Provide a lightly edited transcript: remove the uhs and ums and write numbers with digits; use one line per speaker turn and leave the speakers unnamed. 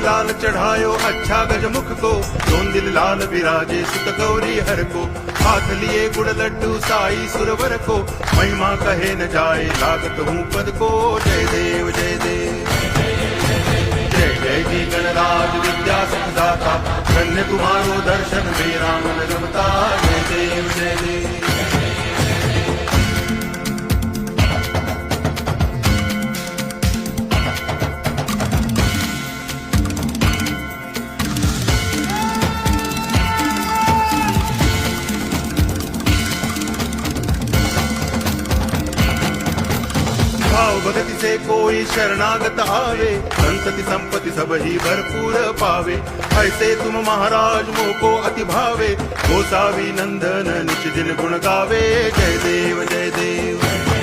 लाल चढ़ायो अच्छा गजमुख को, दोन दिल लाल विराजे सुत गौरी हर को, हाथ लिए गुड़ लड्डू साई सुरवर को, महिमा कहे न जाए लागत हूँ पद को। जय देव जय देव जय जय जी गणराज विद्या सुखदाता, धन्य तुम्हारो दर्शन मेरा मन रमता। जय देव जय देव भाव भगति से कोई शरणागत आवे, संतति संपत्ति सब ही भरपूर पावे। ऐसे तुम महाराज मोको अति भावे, गोसावी नंदन निच दिन गुण गावे। जय देव जय देव